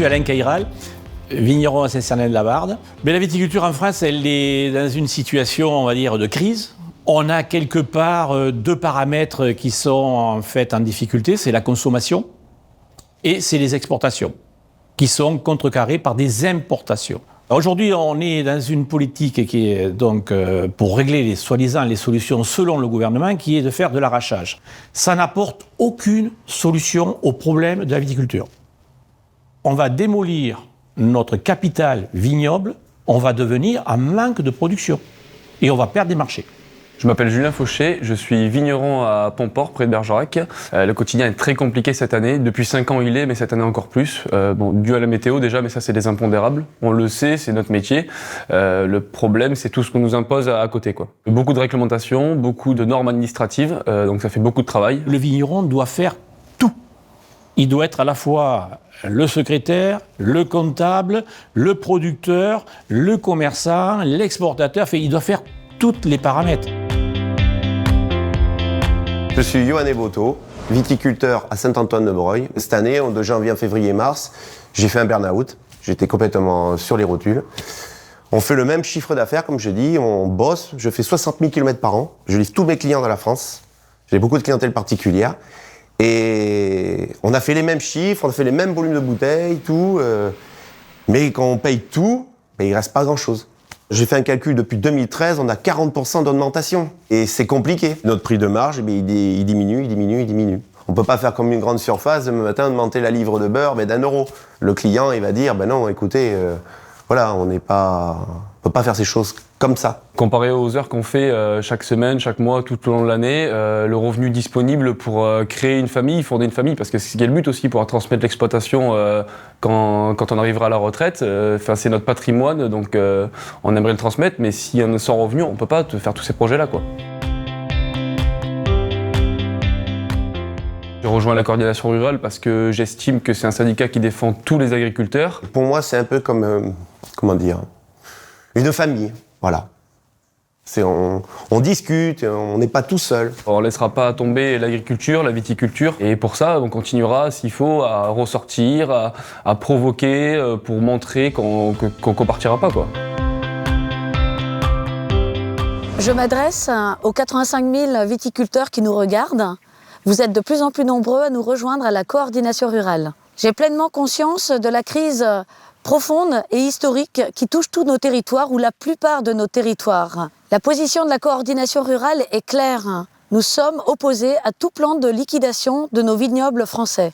suis Alain Caïral, vigneron à Saint-Cernin-de-la-Barde. Mais la viticulture en France, elle est dans une situation, on va dire, de crise. On a quelque part deux paramètres qui sont en fait en difficulté, c'est la consommation et c'est les exportations, qui sont contrecarrées par des importations. Aujourd'hui, on est dans une politique qui est donc pour régler soi-disant les solutions selon le gouvernement, qui est de faire de l'arrachage. Ça n'apporte aucune solution au problème de la viticulture. On va démolir notre capital vignoble, on va devenir en manque de production et on va perdre des marchés. Je m'appelle Julien Fauché, je suis vigneron à Pomport, près de Bergerac. Le quotidien est très compliqué cette année. Depuis 5 ans il est, mais cette année encore plus. Dû à la météo déjà, mais ça c'est des impondérables. On le sait, c'est notre métier. Le problème, c'est tout ce qu'on nous impose à côté, quoi. Beaucoup de réglementations, beaucoup de normes administratives, donc ça fait beaucoup de travail. Le vigneron doit faire tout. Il doit être à la fois le secrétaire, le comptable, le producteur, le commerçant, l'exportateur. Il doit faire tous les paramètres. Je suis Yohann Boto, viticulteur à Saint-Antoine-de-Breuil. Cette année, de janvier, février, mars, j'ai fait un burn-out. J'étais complètement sur les rotules. On fait le même chiffre d'affaires, comme je dis, on bosse. Je fais 60 000 km par an. Je livre tous mes clients dans la France. J'ai beaucoup de clientèle particulière. Et on a fait les mêmes chiffres, on a fait les mêmes volumes de bouteilles, tout. Mais quand on paye tout, il ne reste pas grand-chose. J'ai fait un calcul depuis 2013, on a 40% d'augmentation. Et c'est compliqué. Notre prix de marge, il diminue. On ne peut pas faire comme une grande surface, demain matin, augmenter la livre de beurre d'1 euro. Le client, il va dire, non, écoutez, voilà, on ne peut pas faire ces choses comme ça. Comparé aux heures qu'on fait chaque semaine, chaque mois, tout au long de l'année, le revenu disponible pour créer une famille, fonder une famille, parce que c'est ce qui est le but aussi, pouvoir transmettre l'exploitation quand on arrivera à la retraite. C'est notre patrimoine, donc on aimerait le transmettre, mais si on est sans revenu, on ne peut pas faire tous ces projets-là, quoi. Je rejoins la coordination rurale parce que j'estime que c'est un syndicat qui défend tous les agriculteurs. Pour moi, c'est un peu comme, une famille, voilà. On discute, on n'est pas tout seul. On ne laissera pas tomber l'agriculture, la viticulture, et pour ça, on continuera, s'il faut, à ressortir, à provoquer pour montrer qu'on partira pas, quoi. Je m'adresse aux 85 000 viticulteurs qui nous regardent. Vous êtes de plus en plus nombreux à nous rejoindre à la coordination rurale. J'ai pleinement conscience de la crise profonde et historique qui touche tous nos territoires ou la plupart de nos territoires. La position de la coordination rurale est claire. Nous sommes opposés à tout plan de liquidation de nos vignobles français.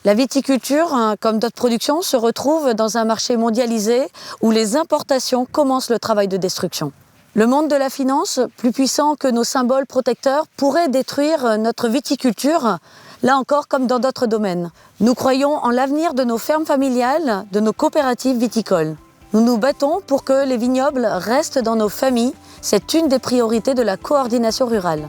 La viticulture, comme d'autres productions, se retrouve dans un marché mondialisé où les importations commencent le travail de destruction. Le monde de la finance, plus puissant que nos symboles protecteurs, pourrait détruire notre viticulture, là encore comme dans d'autres domaines. Nous croyons en l'avenir de nos fermes familiales, de nos coopératives viticoles. Nous nous battons pour que les vignobles restent dans nos familles. C'est une des priorités de la coordination rurale.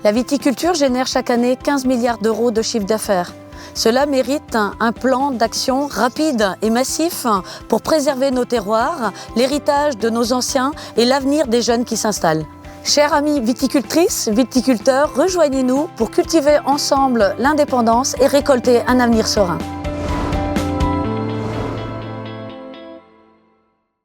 La viticulture génère chaque année 15 milliards d'euros de chiffre d'affaires. Cela mérite un plan d'action rapide et massif pour préserver nos terroirs, l'héritage de nos anciens et l'avenir des jeunes qui s'installent. Chers amis viticultrices, viticulteurs, rejoignez-nous pour cultiver ensemble l'indépendance et récolter un avenir serein.